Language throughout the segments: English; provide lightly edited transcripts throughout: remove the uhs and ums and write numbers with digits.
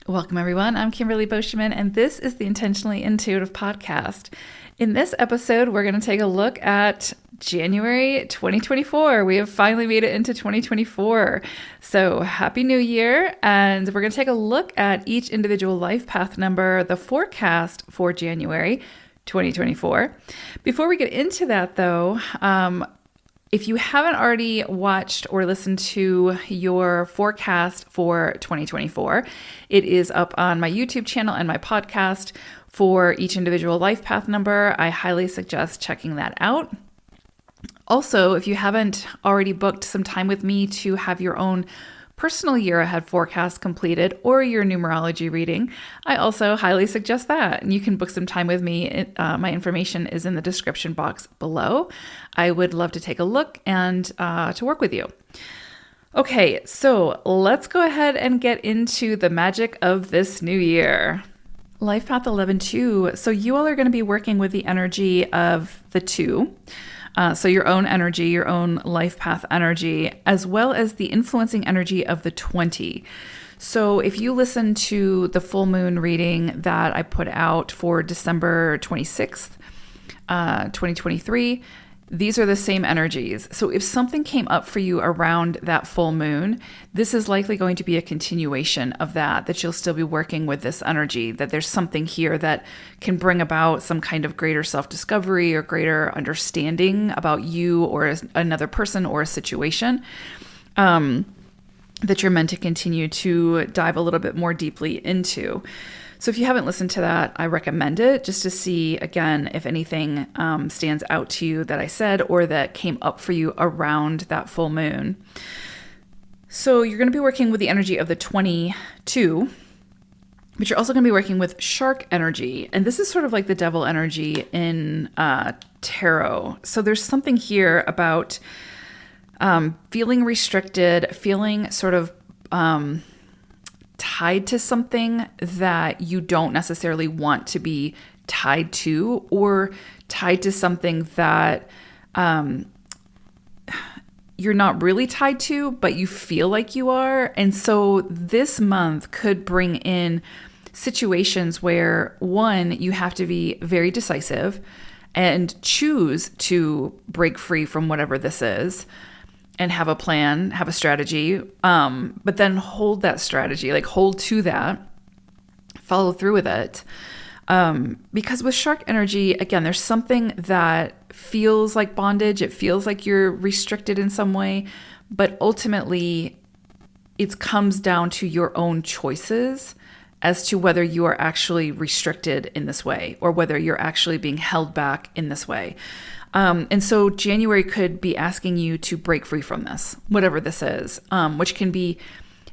Welcome, everyone. I'm Kimberly Boschman, and this is the Intentionally Intuitive Podcast. In this episode, we're going to take a look at January 2024. We have finally made it into 2024. So happy New Year. And we're going to take a look at each individual life path number, the forecast for January 2024. Before we get into that, though, if you haven't already watched or listened to your forecast for 2024, it is up on my YouTube channel and my podcast for each individual life path number. I highly suggest checking that out. Also, if you haven't already booked some time with me to have your own personal year ahead forecast completed or your numerology reading, I also highly suggest that. And you can book some time with me. My information is in the description box below. I would love to take a look and to work with you. Okay, so let's go ahead and get into the magic of this new year. Life Path 11-2. So you all are going to be working with the energy of the 2. So your own energy, your own life path energy, as well as the influencing energy of the 20. So if you listen to the full moon reading that I put out for December 26th, 2023, these are the same energies. So if something came up for you around that full moon, this is likely going to be a continuation of that you'll still be working with this energy, that there's something here that can bring about some kind of greater self-discovery or greater understanding about you or another person or a situation, that you're meant to continue to dive a little bit more deeply into. So if you haven't listened to that, I recommend it just to see, again, if anything stands out to you that I said or that came up for you around that full moon. So you're going to be working with the energy of the 22, but you're also going to be working with shark energy. And this is sort of like the devil energy in tarot. So there's something here about feeling restricted, feeling sort of tied to something that you don't necessarily want to be tied to, or tied to something that you're not really tied to, but you feel like you are. And so this month could bring in situations where, one, you have to be very decisive and choose to break free from whatever this is, and have a plan, have a strategy, but then hold that strategy, like hold to that, follow through with it. Because with shark energy, again, there's something that feels like bondage. It feels like you're restricted in some way, but ultimately it comes down to your own choices as to whether you are actually restricted in this way or whether you're actually being held back in this way. And so January could be asking you to break free from this, whatever this is, which can be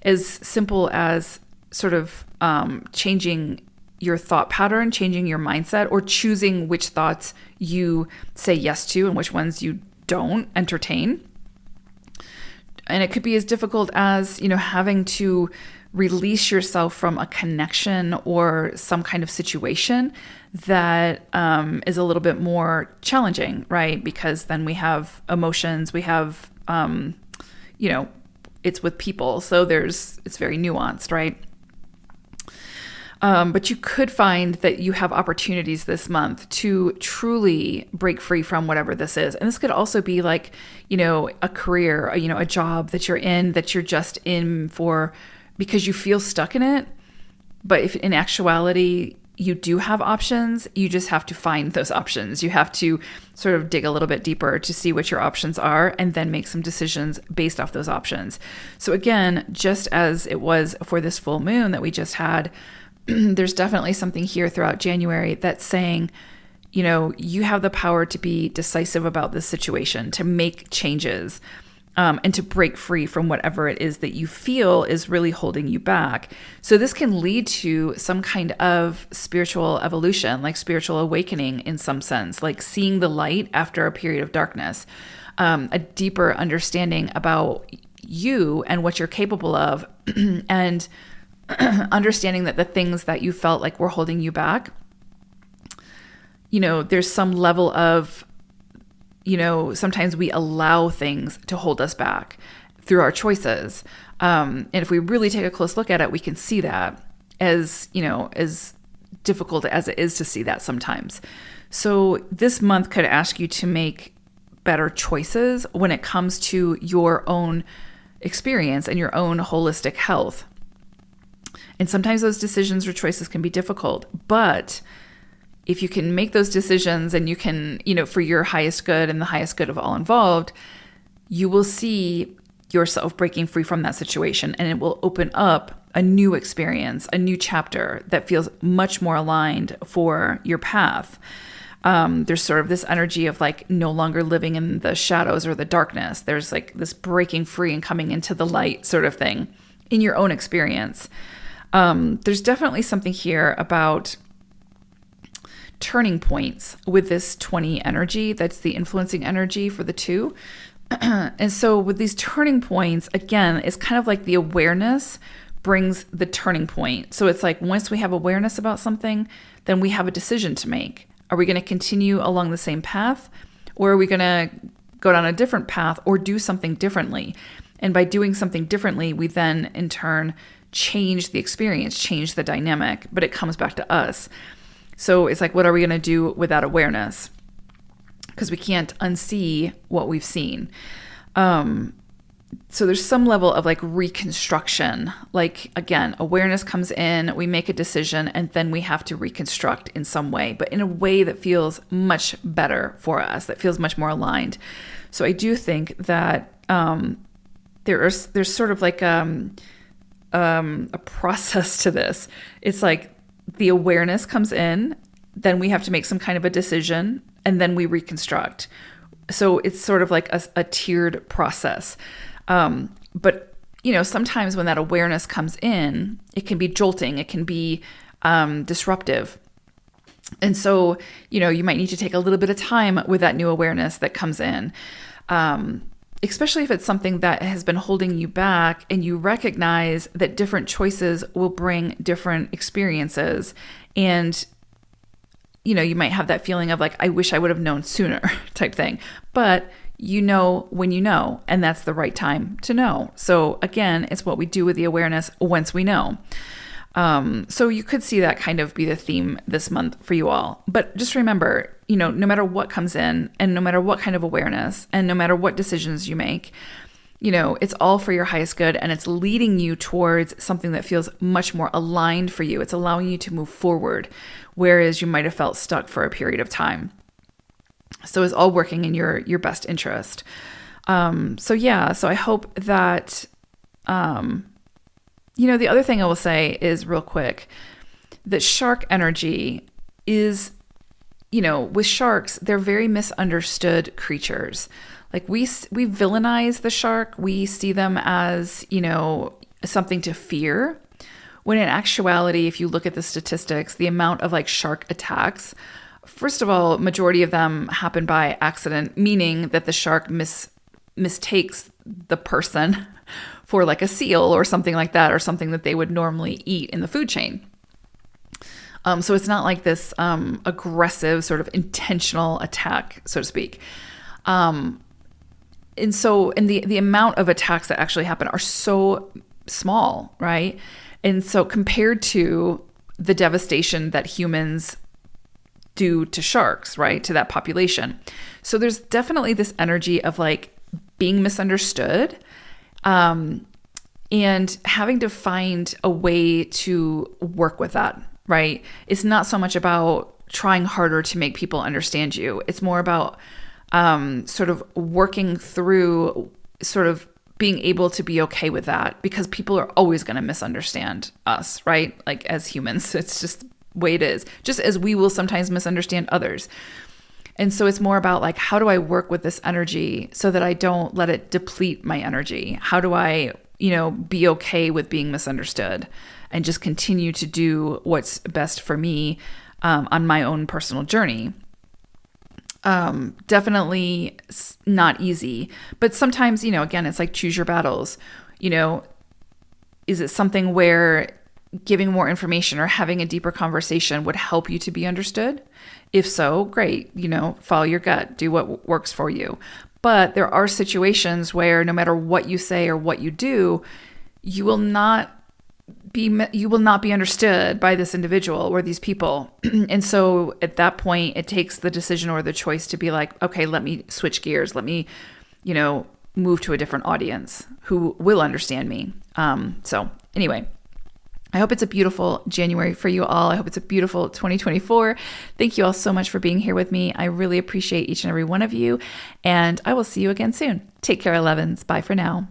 as simple as sort of changing your thought pattern, changing your mindset, or choosing which thoughts you say yes to and which ones you don't entertain. And it could be as difficult as, having to release yourself from a connection or some kind of situation that is a little bit more challenging, right? Because then we have emotions, we have, it's with people. So it's very nuanced, right? But you could find that you have opportunities this month to truly break free from whatever this is. And this could also be like, a career, a job that you're in, that you're just in for because you feel stuck in it. But if in actuality, you do have options, you just have to find those options. You have to sort of dig a little bit deeper to see what your options are and then make some decisions based off those options. So again, just as it was for this full moon that we just had, there's definitely something here throughout January that's saying, you have the power to be decisive about this situation, to make changes, and to break free from whatever it is that you feel is really holding you back. So this can lead to some kind of spiritual evolution, like spiritual awakening in some sense, like seeing the light after a period of darkness, a deeper understanding about you and what you're capable of, and understanding that the things that you felt like were holding you back, there's some level of sometimes we allow things to hold us back through our choices. And if we really take a close look at it, we can see that. as, as difficult as it is to see that sometimes. So this month could ask you to make better choices when it comes to your own experience and your own holistic health. And sometimes those decisions or choices can be difficult, but if you can make those decisions and you can, for your highest good and the highest good of all involved, you will see yourself breaking free from that situation, and it will open up a new experience, a new chapter that feels much more aligned for your path. There's sort of this energy of like no longer living in the shadows or the darkness. There's like this breaking free and coming into the light sort of thing in your own experience. There's definitely something here about turning points with this 20 energy. That's the influencing energy for the 2. And so with these turning points, again, it's kind of like the awareness brings the turning point. So it's like once we have awareness about something, then we have a decision to make. Are we going to continue along the same path, or are we going to go down a different path or do something differently? And by doing something differently, we then in turn change the experience, change the dynamic, but it comes back to us. So it's like, what are we going to do with that awareness? Because we can't unsee what we've seen. So there's some level of like reconstruction. Like, again, awareness comes in, we make a decision, and then we have to reconstruct in some way, but in a way that feels much better for us, that feels much more aligned. So I do think that there's sort of like a process to this. It's like the awareness comes in, then we have to make some kind of a decision, and then we reconstruct. So it's sort of like a tiered process. But, sometimes when that awareness comes in, it can be jolting, it can be disruptive. And so, you might need to take a little bit of time with that new awareness that comes in, especially if it's something that has been holding you back and you recognize that different choices will bring different experiences. And you might have that feeling of like, I wish I would have known sooner type thing. But you know when you know, and that's the right time to know. So again, it's what we do with the awareness once we know. So you could see that kind of be the theme this month for you all. But just remember, no matter what comes in and no matter what kind of awareness and no matter what decisions you make, it's all for your highest good, and it's leading you towards something that feels much more aligned for you. It's allowing you to move forward, whereas you might have felt stuck for a period of time. So it's all working in your best interest. So I hope that, the other thing I will say is real quick, that shark energy is, with sharks, they're very misunderstood creatures. Like we villainize the shark. We see them as, something to fear. When in actuality, if you look at the statistics, the amount of like shark attacks, first of all, majority of them happen by accident, meaning that the shark mistakes the person for like a seal or something like that, or something that they would normally eat in the food chain. So it's not like this aggressive sort of intentional attack, so to speak. And the amount of attacks that actually happen are so small, right? And so compared to the devastation that humans do to sharks, right, to that population. So there's definitely this energy of like being misunderstood, and having to find a way to work with that, right? It's not so much about trying harder to make people understand you. It's more about sort of working through sort of being able to be okay with that, because people are always going to misunderstand us, right? Like as humans, it's just the way it is, just as we will sometimes misunderstand others. And so it's more about like, how do I work with this energy so that I don't let it deplete my energy? How do I, be okay with being misunderstood and just continue to do what's best for me on my own personal journey? Definitely not easy, but sometimes, again, it's like choose your battles. Is it something where giving more information or having a deeper conversation would help you to be understood? If so, great, follow your gut, do what works for you. But there are situations where no matter what you say or what you do, you will not you will not be understood by this individual or these people. And so at that point, it takes the decision or the choice to be like, okay, let me switch gears. Let me, move to a different audience who will understand me. So anyway, I hope it's a beautiful January for you all. I hope it's a beautiful 2024. Thank you all so much for being here with me. I really appreciate each and every one of you. And I will see you again soon. Take care, 11s. Bye for now.